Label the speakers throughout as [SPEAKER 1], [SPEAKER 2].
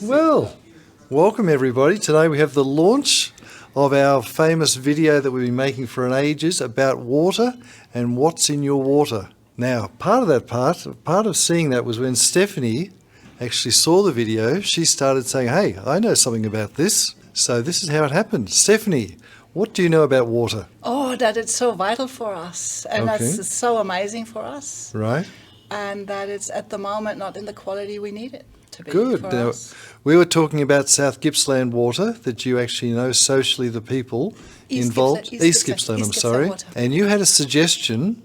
[SPEAKER 1] Well, welcome everybody. Today we have the launch of our famous video that we've been making for ages about water and what's in your water. Now, part of seeing that was when Stefanie actually saw the video, she started saying, hey, I know something about this. So this is how it happened. Stefanie, what do you know about water?
[SPEAKER 2] Oh, that it's so vital for us, and that's so amazing for us.
[SPEAKER 1] Right.
[SPEAKER 2] And that it's at the moment not in the quality we need it to be.
[SPEAKER 1] Good.
[SPEAKER 2] For
[SPEAKER 1] Now,
[SPEAKER 2] us.
[SPEAKER 1] we were talking about South Gippsland water, that you actually know socially the people involved. East Gippsland, I'm sorry.
[SPEAKER 2] Water.
[SPEAKER 1] And you had a suggestion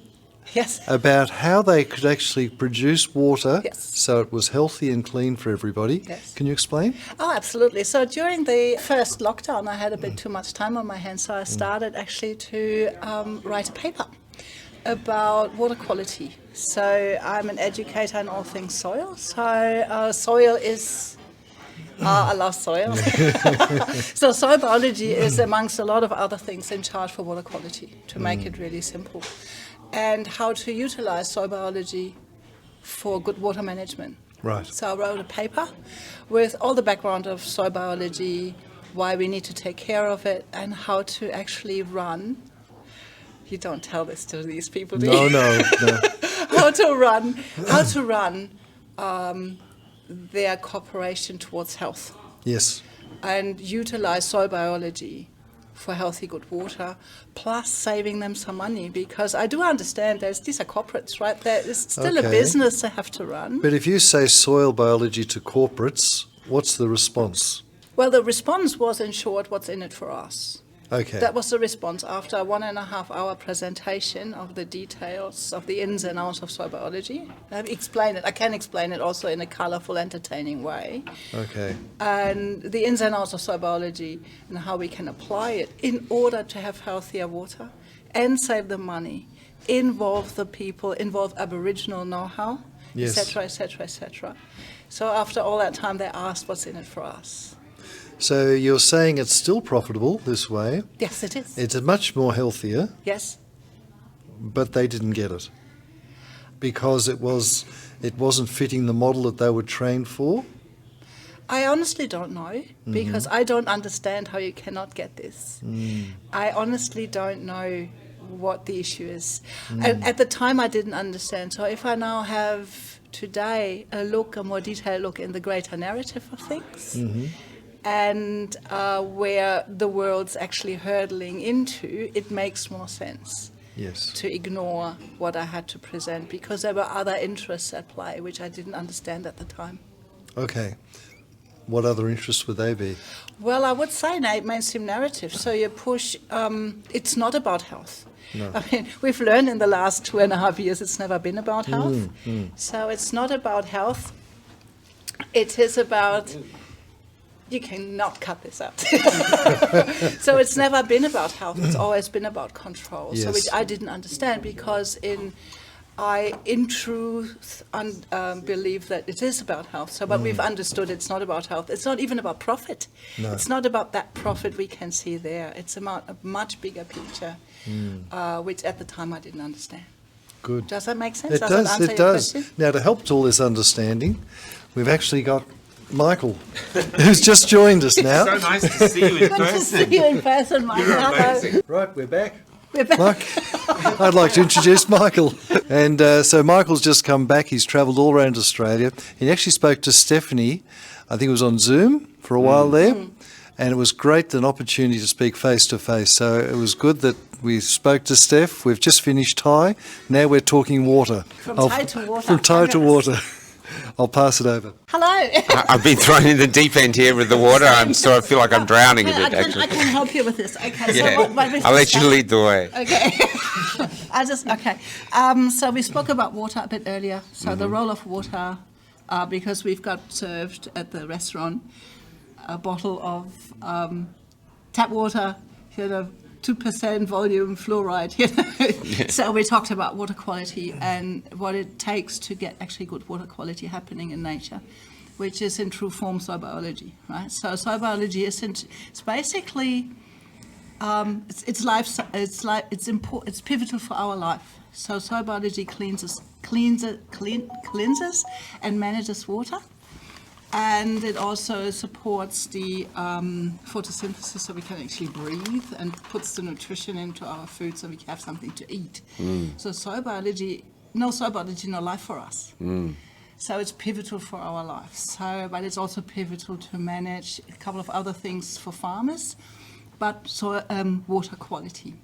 [SPEAKER 2] Yes.
[SPEAKER 1] about how they could actually produce water
[SPEAKER 2] Yes.
[SPEAKER 1] so it was healthy and clean for everybody.
[SPEAKER 2] Yes.
[SPEAKER 1] Can you explain?
[SPEAKER 2] Oh, absolutely. So during the first lockdown, I had a bit too much time on my hands, so I started actually to write a paper about water quality. So I'm an educator in all things soil. So soil is... I love soil. So soil biology is, amongst a lot of other things, in charge for water quality, to make it really simple. And how to utilize soil biology for good water management.
[SPEAKER 1] Right.
[SPEAKER 2] So I wrote a paper with all the background of soil biology, why we need to take care of it, and how to actually run. You don't tell this to these people, do you?
[SPEAKER 1] No.
[SPEAKER 2] How to run their cooperation towards health
[SPEAKER 1] Yes.
[SPEAKER 2] and utilize soil biology for healthy good water, plus saving them some money, because I do understand these are corporates, right? There is still a business they have to run.
[SPEAKER 1] But if you say soil biology to corporates, what's the response?
[SPEAKER 2] Well, the response was, in short, what's in it for us?
[SPEAKER 1] Okay.
[SPEAKER 2] That was the response after a 1.5 hour presentation of the details of the ins and outs of soil biology. I can explain it also in a colorful, entertaining way.
[SPEAKER 1] Okay.
[SPEAKER 2] And the ins and outs of soil biology and how we can apply it in order to have healthier water and save the money, involve the people, involve Aboriginal know-how,
[SPEAKER 1] Yes.
[SPEAKER 2] etc., etc., etc. So after all that time, they asked what's in it for us.
[SPEAKER 1] So you're saying it's still profitable this way.
[SPEAKER 2] Yes, it is.
[SPEAKER 1] It's much more healthier,
[SPEAKER 2] Yes.
[SPEAKER 1] but they didn't get it because it wasn't fitting the model that they were trained for.
[SPEAKER 2] I honestly don't know, because I don't understand how you cannot get this. I honestly don't know what the issue is. At the time, I didn't understand. So if I now have today a more detailed look in the greater narrative of things, and where the world's actually hurtling into, it makes more sense.
[SPEAKER 1] Yes.
[SPEAKER 2] To ignore what I had to present, because there were other interests at play which I didn't understand at the time.
[SPEAKER 1] Okay. What other interests would they be?
[SPEAKER 2] Well, I would say mainstream narrative. So you push, it's not about health.
[SPEAKER 1] No.
[SPEAKER 2] I mean, we've learned in the last 2.5 years it's never been about health. So it's not about health. It is about... You cannot cut this out. So it's never been about health. It's always been about control.
[SPEAKER 1] Yes.
[SPEAKER 2] So which I didn't understand, because I in truth believe that it is about health. So, but we've understood it's not about health. It's not even about profit.
[SPEAKER 1] No.
[SPEAKER 2] It's not about that profit we can see there. It's about a much bigger picture, which at the time I didn't understand.
[SPEAKER 1] Good.
[SPEAKER 2] Does that make sense?
[SPEAKER 1] It
[SPEAKER 2] Does that
[SPEAKER 1] does.
[SPEAKER 2] answer
[SPEAKER 1] It
[SPEAKER 2] your
[SPEAKER 1] does.
[SPEAKER 2] question?
[SPEAKER 1] Now, to help to all this understanding, we've actually got Michael, who's just joined us now.
[SPEAKER 3] So nice to see you in
[SPEAKER 2] Good to
[SPEAKER 3] person.
[SPEAKER 2] see you in person, Michael.
[SPEAKER 3] You're
[SPEAKER 2] Hello.
[SPEAKER 3] amazing.
[SPEAKER 1] Right, we're back.
[SPEAKER 2] We're back.
[SPEAKER 1] Mike, I'd like to introduce Michael. And so Michael's just come back. He's travelled all around Australia. He actually spoke to Stefanie, I think it was on Zoom for a while there. And it was great, an opportunity to speak face to face. So it was good that we spoke to Steph. We've just finished Thai. Now we're talking water.
[SPEAKER 2] From Thai to water.
[SPEAKER 1] From Thai to water. I'll pass it over.
[SPEAKER 2] Hello.
[SPEAKER 3] I've been thrown in the deep end here with the water. I feel like I'm drowning a bit,
[SPEAKER 2] I
[SPEAKER 3] actually.
[SPEAKER 2] can help you with this. Okay, so
[SPEAKER 3] Yeah. I'll let you lead the way.
[SPEAKER 2] Okay. So we spoke about water a bit earlier. So the role of water, because we've got served at the restaurant a bottle of tap water, 2% volume fluoride. So we talked about water quality and what it takes to get actually good water quality happening in nature, which is in true form soil biology, right? So soil biology it's basically it's pivotal for our life. So soil biology cleanses and manages water. And it also supports the photosynthesis so we can actually breathe, and puts the nutrition into our food so we can have something to eat. So soil biology, no life for us. So it's pivotal for our lives. So, but it's also pivotal to manage a couple of other things for farmers, but water quality.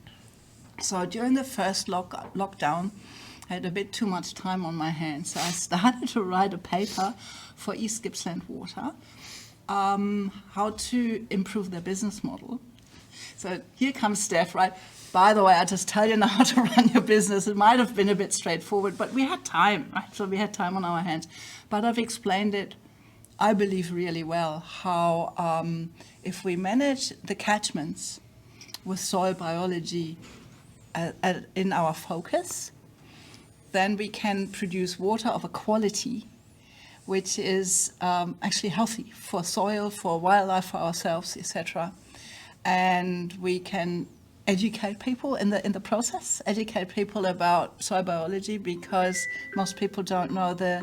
[SPEAKER 2] So during the first lockdown, I had a bit too much time on my hands. So I started to write a paper for East Gippsland Water, how to improve their business model. So here comes Steph, right? By the way, I just tell you now how to run your business. It might have been a bit straightforward, but we had time, right? So we had time on our hands. But I've explained it, I believe, really well, how if we manage the catchments with soil biology in our focus, then we can produce water of a quality which is actually healthy for soil, for wildlife, for ourselves, etc. And we can educate people in the process, educate people about soil biology, because most people don't know the...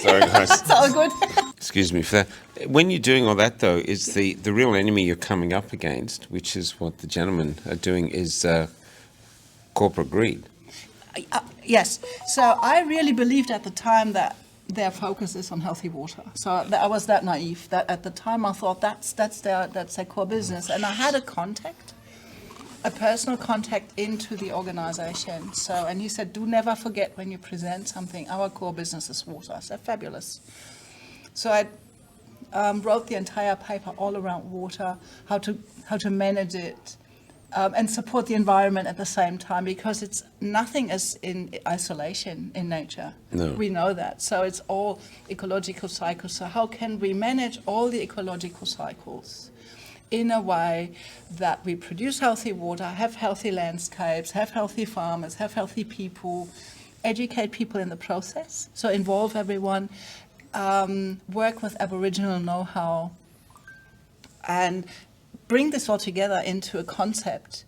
[SPEAKER 3] Sorry, guys.
[SPEAKER 2] It's all good.
[SPEAKER 3] Excuse me for that. When you're doing all that, though, is the real enemy you're coming up against, which is what the gentlemen are doing, is corporate greed.
[SPEAKER 2] Yes. So I really believed at the time that their focus is on healthy water. So I was that naive that at the time I thought that's their core business. And I had a personal contact into the organization. So, and he said, do never forget when you present something, our core business is water. I said, fabulous. So I wrote the entire paper all around water, how to manage it, and support the environment at the same time, because it's nothing is in isolation in nature.
[SPEAKER 3] No.
[SPEAKER 2] We know that. So it's all ecological cycles. So how can we manage all the ecological cycles in a way that we produce healthy water, have healthy landscapes, have healthy farmers, have healthy people, educate people in the process, so involve everyone, work with Aboriginal know-how, and bring this all together into a concept.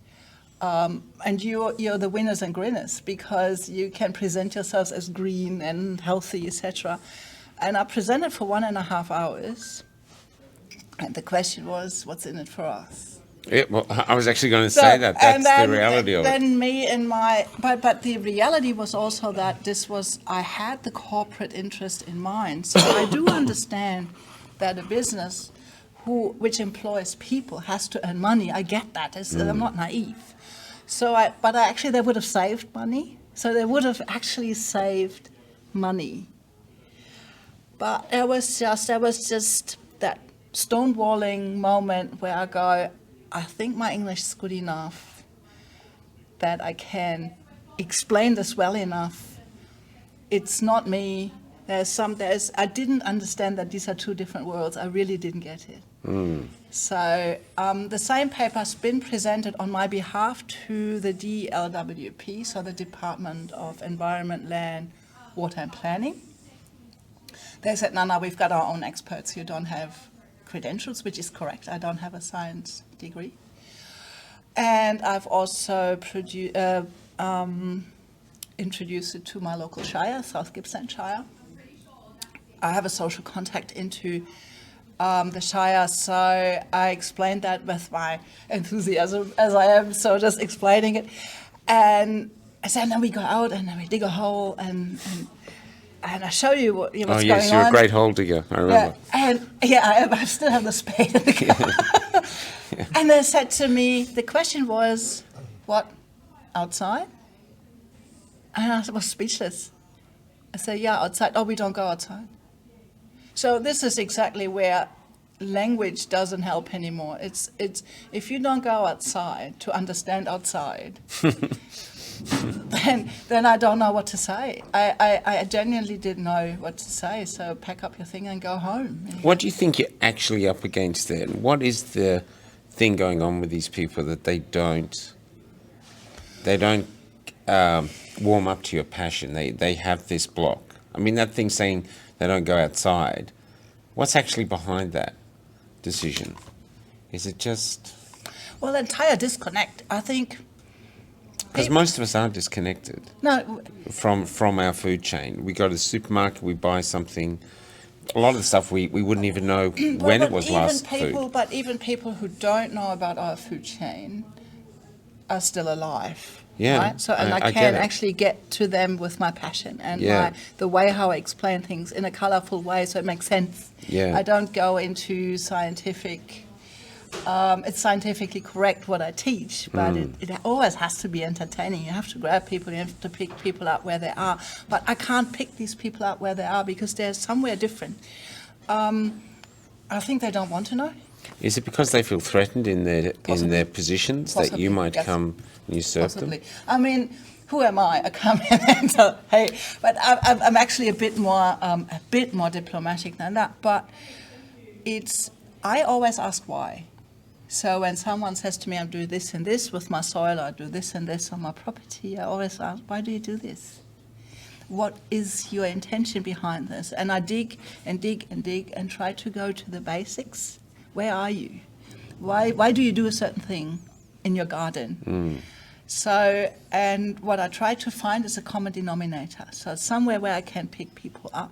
[SPEAKER 2] And you're the winners and grinners, because you can present yourselves as green and healthy, etc. And I presented for 1.5 hours. And the question was, what's in it for us?
[SPEAKER 3] Yeah, well, I was actually going to say that. That's the reality of it.
[SPEAKER 2] Then me and but the reality was also that I had the corporate interest in mind. So I do understand that a business which employs people has to earn money. I get that. I'm not naive. So they would have saved money. So they would have actually saved money. But it was just that stonewalling moment where I go, I think my English is good enough that I can explain this well enough. It's not me. I didn't understand that these are two different worlds. I really didn't get it. So the same paper has been presented on my behalf to the DLWP, so the Department of Environment, Land, Water and Planning. They said, no, we've got our own experts. You don't have credentials, which is correct. I don't have a science degree. And I've also introduced it to my local shire, South Gippsland Shire. I have a social contact into the Shire, so I explained that with my enthusiasm as I am, so just explaining it. And I said, then we go out and then we dig a hole and I show you what's going on.
[SPEAKER 3] Oh yes, you're a great hole digger, I remember.
[SPEAKER 2] I still have the spade in the car. Yeah. And they said to me, the question was, what, outside? And I was speechless. I said, yeah, outside. Oh, we don't go outside. So this is exactly where language doesn't help anymore. It's if you don't go outside to understand outside, then I don't know what to say. I genuinely didn't know what to say. So pack up your thing and go home.
[SPEAKER 3] What do you think you're actually up against then? What is the thing going on with these people that they don't warm up to your passion? They have this block. I mean, that thing saying they don't go outside, what's actually behind that decision? Is it just...
[SPEAKER 2] Well, the entire disconnect, I think...
[SPEAKER 3] Because most of us are disconnected
[SPEAKER 2] from
[SPEAKER 3] our food chain. We go to the supermarket, we buy something, A lot of the stuff we wouldn't even know when it was last food.
[SPEAKER 2] But even people who don't know about our food chain are still alive.
[SPEAKER 3] Yeah,
[SPEAKER 2] Right? So, and I
[SPEAKER 3] I
[SPEAKER 2] can
[SPEAKER 3] get it.
[SPEAKER 2] actually get to them with my passion and
[SPEAKER 3] Yeah.
[SPEAKER 2] the way how I explain things in a colourful way, so it makes sense.
[SPEAKER 3] Yeah.
[SPEAKER 2] I don't go into scientific. It's scientifically correct what I teach, but it always has to be entertaining. You have to grab people, you have to pick people up where they are. But I can't pick these people up where they are because they're somewhere different. I think they don't want to know.
[SPEAKER 3] Is it because they feel threatened in their positions that you
[SPEAKER 2] Possibly,
[SPEAKER 3] might
[SPEAKER 2] yes.
[SPEAKER 3] come and usurp them?
[SPEAKER 2] Possibly. I mean, who am I? I come in and tell, hey, but I'm actually a bit more diplomatic than that. But I always ask why. So when someone says to me, I'm doing this and this with my soil, or I do this and this on my property, I always ask, why do you do this? What is your intention behind this? And I dig and dig and dig and try to go to the basics. Where are you? Why do you do a certain thing in your garden? So, and what I try to find is a common denominator. So somewhere where I can pick people up.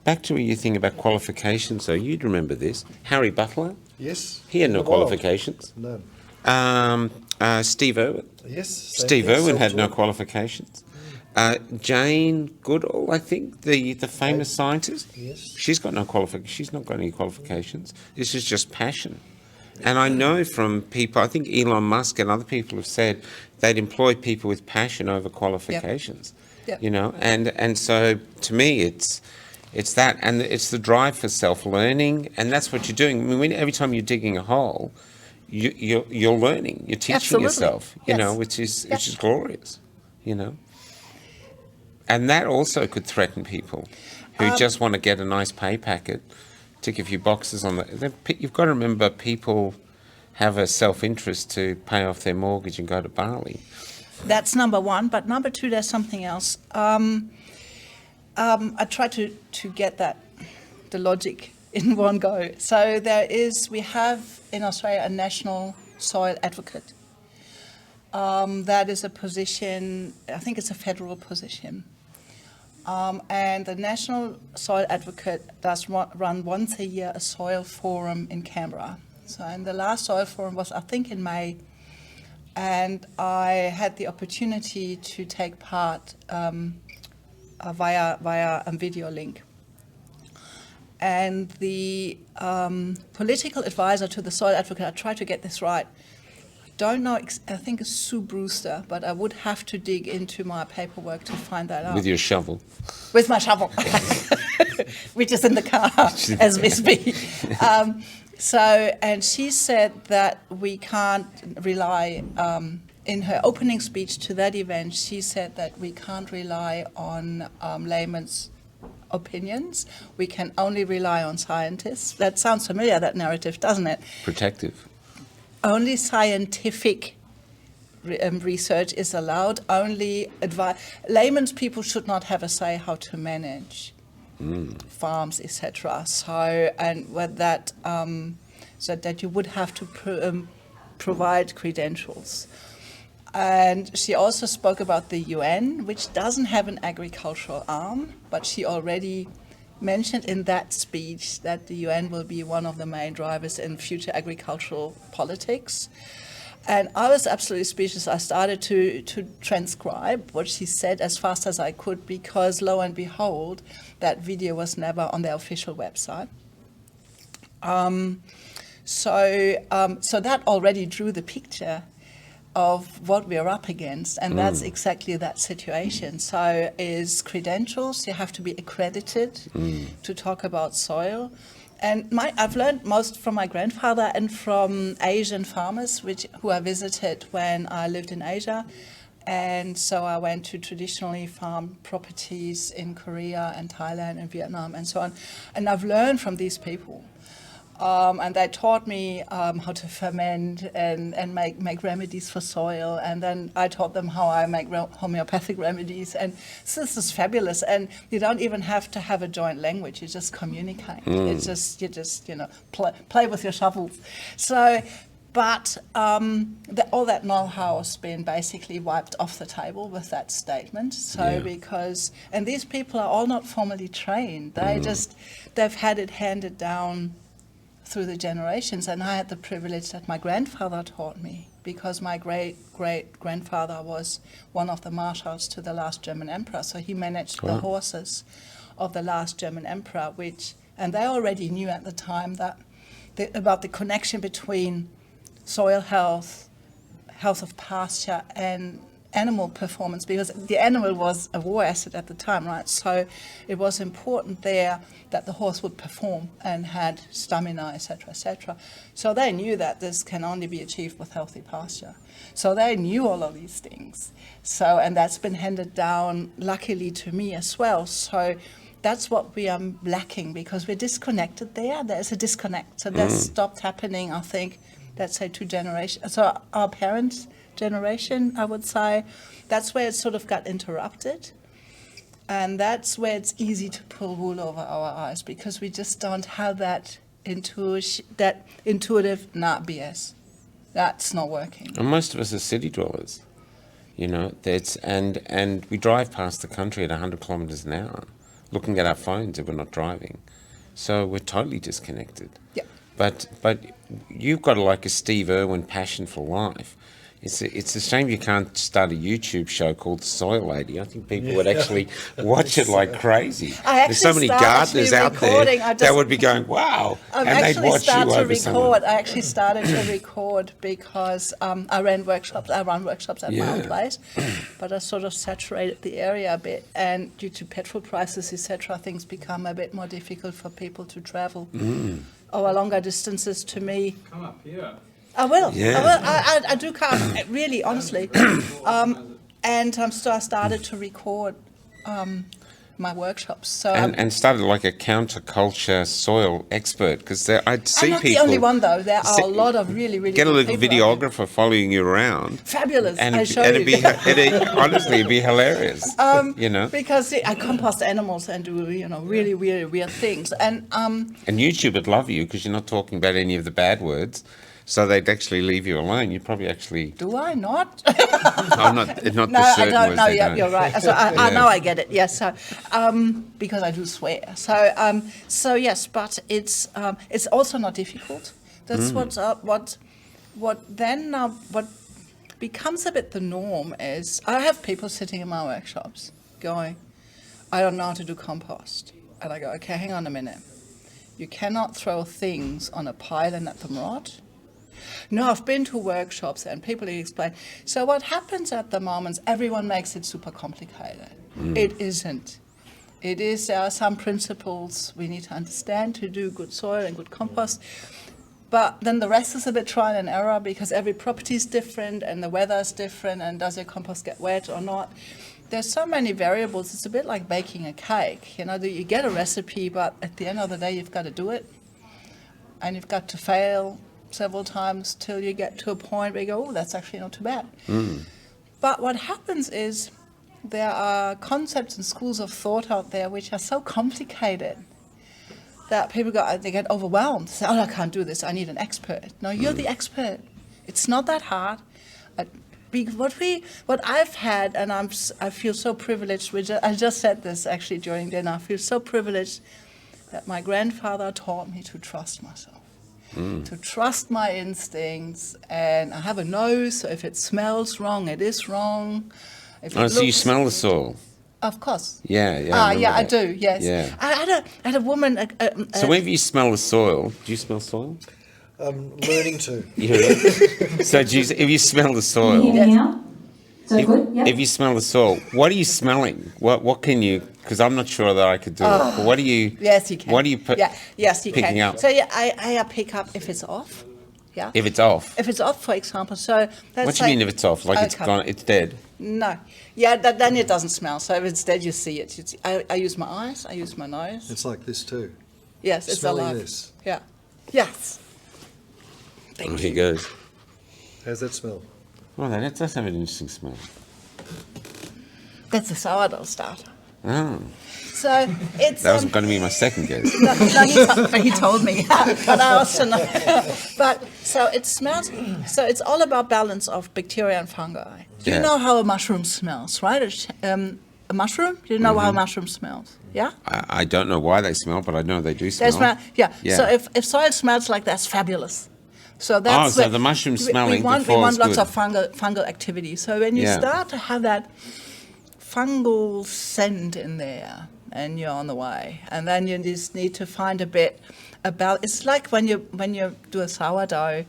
[SPEAKER 3] Back to your thing about qualifications, though, you'd remember this. Harry Butler,
[SPEAKER 1] Yes.
[SPEAKER 3] he had no
[SPEAKER 1] In the wild.
[SPEAKER 3] qualifications.
[SPEAKER 1] No.
[SPEAKER 3] Steve Irwin.
[SPEAKER 1] Yes.
[SPEAKER 3] Steve Irwin had no
[SPEAKER 1] self-taught.
[SPEAKER 3] qualifications. Jane Goodall, I think, the famous scientist.
[SPEAKER 1] Yes.
[SPEAKER 3] She's got no qualifications. She's not got any qualifications. This is just passion. And I know from people, I think Elon Musk and other people have said they'd employ people with passion over qualifications.
[SPEAKER 2] Yep.
[SPEAKER 3] You know, and so to me, it's that, and it's the drive for self-learning, and that's what you're doing. I mean, every time you're digging a hole, you're learning, you're teaching
[SPEAKER 2] Absolutely.
[SPEAKER 3] yourself, you
[SPEAKER 2] Yes.
[SPEAKER 3] know, which is
[SPEAKER 2] Yes.
[SPEAKER 3] glorious, you know. And that also could threaten people who just want to get a nice pay packet, tick a few boxes on the. You've got to remember, people have a self-interest to pay off their mortgage and go to Bali.
[SPEAKER 2] That's number one. But number two, there's something else. I try to get the logic in one go. So we have in Australia a national soil advocate. That is a position, I think it's a federal position. And the National Soil Advocate does run once a year a soil forum in Canberra. So, and the last soil forum was, I think, in May. And I had the opportunity to take part via a video link. And the political advisor to the soil advocate, I tried to get this right. Don't know, I think it's Sue Brewster, but I would have to dig into my paperwork to find that out.
[SPEAKER 3] With your shovel.
[SPEAKER 2] With my shovel, which is in the car as we speak. And she said that we can't rely, in her opening speech to that event, she said that we can't rely on layman's opinions. We can only rely on scientists. That sounds familiar, that narrative, doesn't it?
[SPEAKER 3] Protective.
[SPEAKER 2] Only scientific research is allowed. Only layman's people should not have a say how to manage farms, etc. So, and with that, so that you would have to provide credentials. And she also spoke about the UN, which doesn't have an agricultural arm, but she already mentioned in that speech that the UN will be one of the main drivers in future agricultural politics. And I was absolutely speechless. I started to transcribe what she said as fast as I could, because lo and behold, that video was never on their official website. So that already drew the picture of what we're up against, and that's exactly that situation. So is credentials, you have to be accredited to talk about soil. And I've learned most from my grandfather and from Asian farmers who I visited when I lived in Asia. And so I went to traditionally farmed properties in Korea and Thailand and Vietnam and so on. And I've learned from these people. And they taught me how to ferment and make remedies for soil. And then I taught them how I make homeopathic remedies. And so this is fabulous. And you don't even have to have a joint language. You just communicate. It's just, play with your shovels. So But all that know-how has been basically wiped off the table with that statement. So and these people are all not formally trained. They've had it handed down through the generations. And I had the privilege that my grandfather taught me, because my great-great-grandfather was one of the marshals to the last German emperor. So he managed the horses of the last German emperor, and they already knew at the time about the connection between soil health, health of pasture, and animal performance, because the animal was a war asset at the time, right? So it was important there that the horse would perform and had stamina, etc., etc. So they knew that this can only be achieved with healthy pasture. So they knew all of these things. So, and that's been handed down, luckily, to me as well. So that's what we are lacking, because we're disconnected there. There's a disconnect. So that's stopped happening, I think, let's say 2 generations. So our parents' generation, I would say, that's where it sort of got interrupted. And that's where it's easy to pull wool over our eyes, because we just don't have that intuitive, BS. That's not working.
[SPEAKER 3] And most of us are city dwellers, and we drive past the country at 100 kilometres an hour, looking at our phones if we're not driving. So we're totally disconnected.
[SPEAKER 2] Yeah.
[SPEAKER 3] But you've got like a Steve Irwin passion for life. It's a shame you can't start a YouTube show called Soil Lady. I think people would actually watch it like crazy. There's so many gardeners out there that would be going, wow, and they'd watch you over someone.
[SPEAKER 2] I actually started to record because I run workshops at my own place, but I sort of saturated the area a bit, and due to petrol prices, etc., things become a bit more difficult for people to travel over longer distances. To me,
[SPEAKER 4] come up here.
[SPEAKER 2] I will.
[SPEAKER 3] Yeah.
[SPEAKER 2] I will. I do come, really, honestly. So I started to record my workshops. So
[SPEAKER 3] and started like a counterculture soil expert, because I'd see
[SPEAKER 2] I'm not
[SPEAKER 3] people.
[SPEAKER 2] the only one, though. There are a lot of really, really
[SPEAKER 3] get a
[SPEAKER 2] good
[SPEAKER 3] little
[SPEAKER 2] people
[SPEAKER 3] videographer following you around.
[SPEAKER 2] Fabulous.
[SPEAKER 3] And
[SPEAKER 2] I show you.
[SPEAKER 3] Honestly, it'd be hilarious.
[SPEAKER 2] Because I compost animals and do really, really weird things. And
[SPEAKER 3] YouTube would love you, because you're not talking about any of the bad words. So they'd actually leave you alone. You'd probably actually.
[SPEAKER 2] Do I not?
[SPEAKER 3] I'm not. Not
[SPEAKER 2] No,
[SPEAKER 3] the certain
[SPEAKER 2] I don't
[SPEAKER 3] words
[SPEAKER 2] know.
[SPEAKER 3] they
[SPEAKER 2] Yeah,
[SPEAKER 3] don't.
[SPEAKER 2] you're right. So I know I get it. Yes. So because I do swear. So yes, but it's also not difficult. That's what becomes a bit the norm is I have people sitting in my workshops going, I don't know how to do compost, and I go, okay, hang on a minute. You cannot throw things on a pile and let them rot. No, I've been to workshops and people explain. So what happens at the moment, everyone makes it super complicated. It isn't. There are some principles we need to understand to do good soil and good compost. But then the rest is a bit trial and error, because every property is different and the weather is different, and does your compost get wet or not? There's so many variables. It's a bit like baking a cake. You get a recipe, but at the end of the day, you've got to do it. And you've got to fail several times till you get to a point where you go, oh, that's actually not too bad. But what happens is there are concepts and schools of thought out there which are so complicated that people they get overwhelmed. They say, oh, I can't do this. I need an expert. No, you're the expert. It's not that hard. What I've had, and I feel so privileged. I just said this actually during dinner. I feel so privileged that my grandfather taught me to trust myself, to trust my instincts, and I have a nose. So if it smells wrong, it is wrong.
[SPEAKER 3] So you smell the soil?
[SPEAKER 2] Of course.
[SPEAKER 3] Yeah.
[SPEAKER 2] Yeah, I do. Yes.
[SPEAKER 3] Yeah.
[SPEAKER 2] I had a woman.
[SPEAKER 3] So whenever you smell the soil, do you smell soil?
[SPEAKER 1] I'm learning to.
[SPEAKER 3] So if you smell the soil,
[SPEAKER 5] Can you hear me now? Is that good? Yeah.
[SPEAKER 3] if you smell the soil, what are you smelling? What can you? Because I'm not sure that I could do it. But what do you?
[SPEAKER 2] Yes, you can.
[SPEAKER 3] What do you
[SPEAKER 2] yes, you
[SPEAKER 3] picking
[SPEAKER 2] can.
[SPEAKER 3] up?
[SPEAKER 2] So yeah, I pick up if it's off. Yeah.
[SPEAKER 3] If it's off.
[SPEAKER 2] If it's off, for example. So that's
[SPEAKER 3] What do you mean if it's off? Like it's
[SPEAKER 2] okay.
[SPEAKER 3] gone? It's dead.
[SPEAKER 2] No. Yeah, then it doesn't smell. So if it's dead, you see it. I use my eyes. I use my nose.
[SPEAKER 1] It's like this too.
[SPEAKER 2] Yes, it's
[SPEAKER 1] Smelling
[SPEAKER 2] alive.
[SPEAKER 1] this.
[SPEAKER 2] Yeah. Yes.
[SPEAKER 3] Oh, here goes.
[SPEAKER 1] How's that smell?
[SPEAKER 3] Well, that does have an interesting smell.
[SPEAKER 2] That's a sourdough starter.
[SPEAKER 3] Oh,
[SPEAKER 2] So it's
[SPEAKER 3] that wasn't going to be my second guess.
[SPEAKER 2] no, he told me, but I also know. But so it smells. So it's all about balance of bacteria and fungi.
[SPEAKER 3] Yeah.
[SPEAKER 2] You know how a mushroom smells, right? A mushroom. Do you know how a mushroom smells? Yeah.
[SPEAKER 3] I don't know why they smell, but I know they do
[SPEAKER 2] They
[SPEAKER 3] smell.
[SPEAKER 2] smell. Yeah.
[SPEAKER 3] Yeah.
[SPEAKER 2] So if soil smells like that's fabulous. So that's
[SPEAKER 3] so
[SPEAKER 2] where
[SPEAKER 3] the mushroom
[SPEAKER 2] we
[SPEAKER 3] smelling
[SPEAKER 2] want
[SPEAKER 3] before
[SPEAKER 2] lots
[SPEAKER 3] is good.
[SPEAKER 2] of fungal activity. So when you
[SPEAKER 3] Yeah.
[SPEAKER 2] start to have that fungal scent in there, and you're on the way, and then you just need to find a bit about. It's like when you do a sourdough.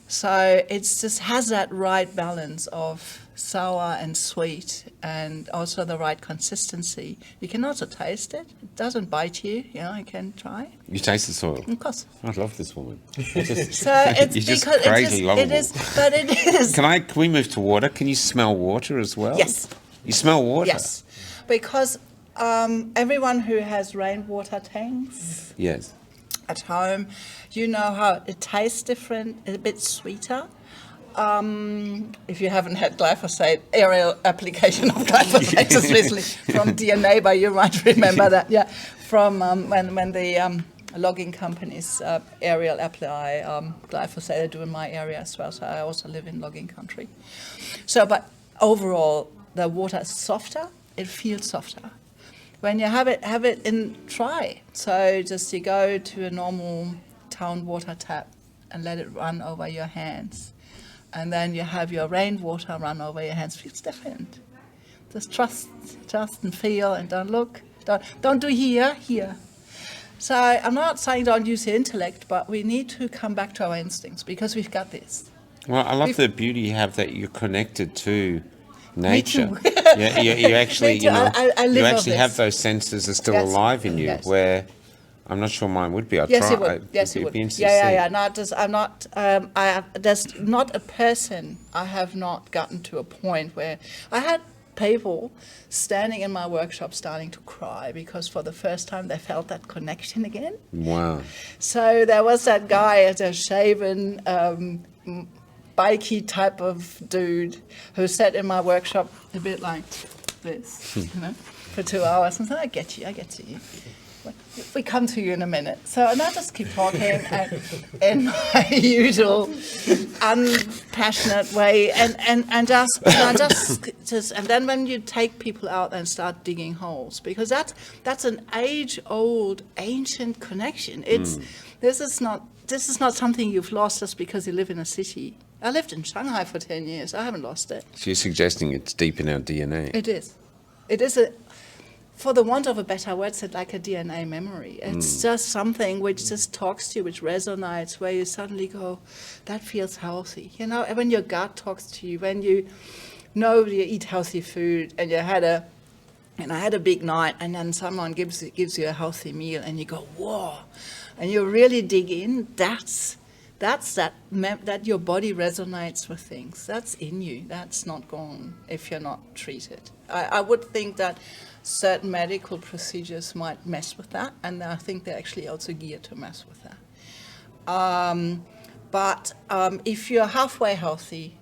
[SPEAKER 2] So it just has that right balance of sour and sweet, and also the right consistency. You can also taste it. It doesn't bite you. You can try.
[SPEAKER 3] You taste the soil.
[SPEAKER 2] Of course.
[SPEAKER 3] I love this woman.
[SPEAKER 2] So it's
[SPEAKER 3] You're just
[SPEAKER 2] because
[SPEAKER 3] crazy lovable.
[SPEAKER 2] it is, but it is.
[SPEAKER 3] Can we move to water? Can you smell water as well?
[SPEAKER 2] Yes.
[SPEAKER 3] You smell water?
[SPEAKER 2] Yes, because everyone who has rainwater tanks
[SPEAKER 3] Yes.
[SPEAKER 2] at home, you know how it tastes different, a bit sweeter. If you haven't had glyphosate, aerial application of glyphosate just recently from dear neighbor, you might remember that. Yeah, from when the logging companies aerial apply glyphosate. I do in my area as well, so I also live in logging country. So, but overall, the water is softer. It feels softer. When you have it in dry. So just you go to a normal town water tap and let it run over your hands. And then you have your rainwater run over your hands. Feels different. Just trust and feel, and don't look. Don't do here. So I'm not saying don't use your intellect, but we need to come back to our instincts because we've got this.
[SPEAKER 3] Well, I love the beauty you have that you're connected to nature.
[SPEAKER 2] too.
[SPEAKER 3] Yeah, you actually,
[SPEAKER 2] Me too. I live
[SPEAKER 3] you
[SPEAKER 2] off
[SPEAKER 3] actually
[SPEAKER 2] this.
[SPEAKER 3] have those senses are still
[SPEAKER 2] Yes.
[SPEAKER 3] alive in you.
[SPEAKER 2] Yes.
[SPEAKER 3] Where I'm not sure mine would be. I'd
[SPEAKER 2] Yes,
[SPEAKER 3] try.
[SPEAKER 2] it would. Yes,
[SPEAKER 3] it'd
[SPEAKER 2] it would.
[SPEAKER 3] be interesting to see.
[SPEAKER 2] Yeah. No, I'm not. There's not a person I have not gotten to a point where I had people standing in my workshop starting to cry because for the first time they felt that connection again.
[SPEAKER 3] Wow.
[SPEAKER 2] So there was that guy at a shaven, bikey type of dude who sat in my workshop a bit like this, for 2 hours. And so I get you. We come to you in a minute. So, and I just keep talking and in my usual unpassionate way, and then when you take people out and start digging holes, because that's an age-old, ancient connection. This is not something you've lost just because you live in a city. I lived in Shanghai for 10 years. I haven't lost it.
[SPEAKER 3] So you're suggesting it's deep in our DNA.
[SPEAKER 2] It is. It is for the want of a better word, it's like a DNA memory. It's just something which just talks to you, which resonates, where you suddenly go, that feels healthy. When your gut talks to you, when you know you eat healthy food, and I had a big night, and then someone gives you a healthy meal, and you go, whoa, and you really dig in. That's that your body resonates with things. That's in you. That's not gone if you're not treated. I would think that certain medical procedures might mess with that, and I think they're actually also geared to mess with that. But if you're halfway healthy,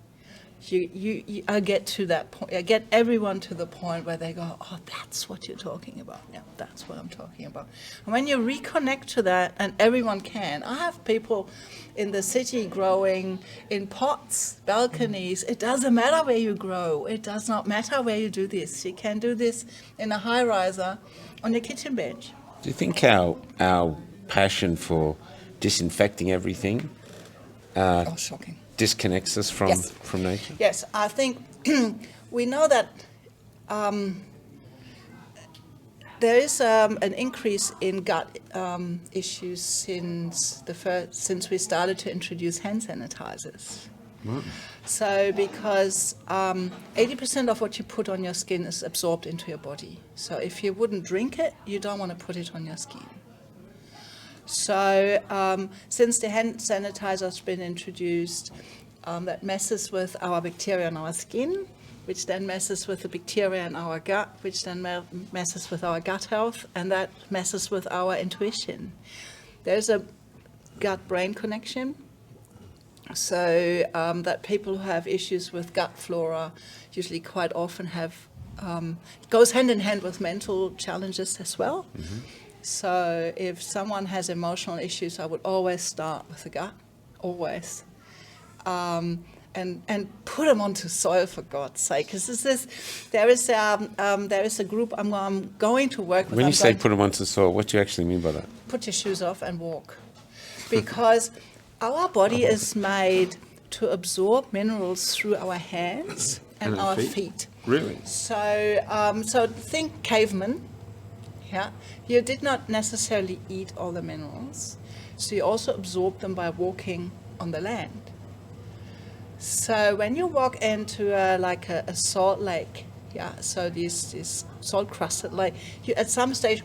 [SPEAKER 2] I get to that point. I get everyone to the point where they go, oh, that's what you're talking about. Yeah, that's what I'm talking about. And when you reconnect to that, and everyone can, I have people in the city growing in pots, balconies. It doesn't matter where you grow. It does not matter where you do this. You can do this in a high-riser on your kitchen bench.
[SPEAKER 3] Do you think our passion for disinfecting everything
[SPEAKER 2] Shocking.
[SPEAKER 3] disconnects us from
[SPEAKER 2] Yes.
[SPEAKER 3] nature?
[SPEAKER 2] Yes, I think we know that there is an increase in gut issues since we started to introduce hand sanitizers. So because 80% of what you put on your skin is absorbed into your body. So if you wouldn't drink it, you don't want to put it on your skin. So since the hand sanitizer's been introduced, that messes with our bacteria in our skin, which then messes with the bacteria in our gut, which then messes with our gut health, and that messes with our intuition. There's a gut-brain connection, so that people who have issues with gut flora usually quite often have It goes hand in hand with mental challenges as well. So if someone has emotional issues, I would always start with the gut, always. And put them onto soil, for God's sake, because there is a group I'm going to work with.
[SPEAKER 3] When you say put them onto soil, what do you actually mean by that?
[SPEAKER 2] Put your shoes off and walk, because our body is made to absorb minerals through our hands and our feet.
[SPEAKER 3] Really?
[SPEAKER 2] So think cavemen. Yeah, you did not necessarily eat all the minerals, so you also absorb them by walking on the land. So when you walk into a salt lake, yeah, so this salt crusted lake, at some stage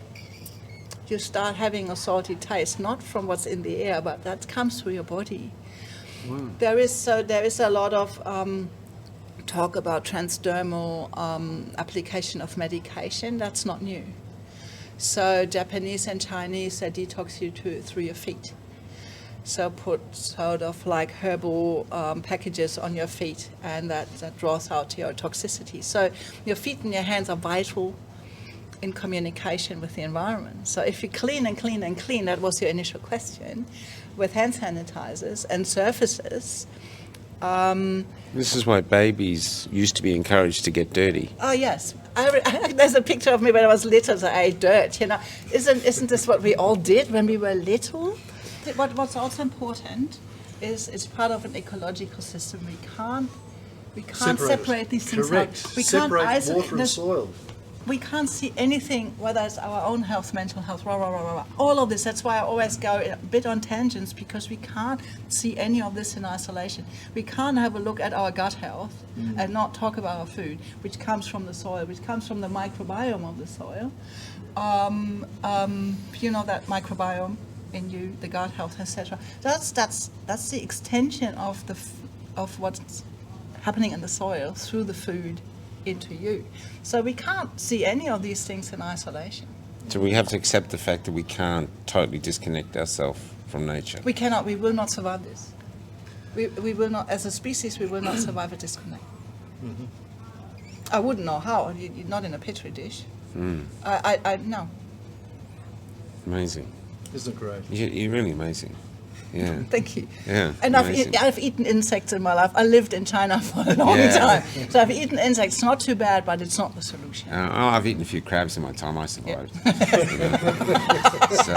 [SPEAKER 2] you start having a salty taste, not from what's in the air, but that comes through your body. Wow. There is a lot of talk about transdermal application of medication. That's not new. So Japanese and Chinese, they detox you through your feet. So put sort of like herbal packages on your feet, and that draws out your toxicity. So your feet and your hands are vital in communication with the environment. So if you clean and clean and clean, that was your initial question, with hand sanitizers and surfaces.
[SPEAKER 3] This is why babies used to be encouraged to get dirty.
[SPEAKER 2] Oh yes, there's a picture of me when I was little. So I ate dirt. You know, isn't this what we all did when we were little? What's also important is it's part of an ecological system. We can't separate these things out. We
[SPEAKER 1] Separate
[SPEAKER 2] can't isolate
[SPEAKER 1] water and soil.
[SPEAKER 2] We can't see anything, whether it's our own health, mental health, all of this. That's why I always go a bit on tangents, because we can't see any of this in isolation. We can't have a look at our gut health and not talk about our food, which comes from the soil, which comes from the microbiome of the soil. You know that microbiome in you, the gut health, etc. That's the extension of what's happening in the soil through the food into you. So we can't see any of these things in isolation.
[SPEAKER 3] So we have to accept the fact that we can't totally disconnect ourselves from nature.
[SPEAKER 2] We cannot. We will not survive this. We will not, as a species, we will not survive a disconnect. Mm-hmm. I wouldn't know how. You're not in a petri dish. I no.
[SPEAKER 3] Amazing.
[SPEAKER 1] Isn't it great?
[SPEAKER 3] You're really amazing. Yeah.
[SPEAKER 2] Thank you.
[SPEAKER 3] Yeah.
[SPEAKER 2] And I've eaten insects in my life. I lived in China for a long time. So I've eaten insects. It's not too bad, but it's not the solution.
[SPEAKER 3] I've eaten a few crabs in my time. I survived.
[SPEAKER 2] Yeah.
[SPEAKER 3] So,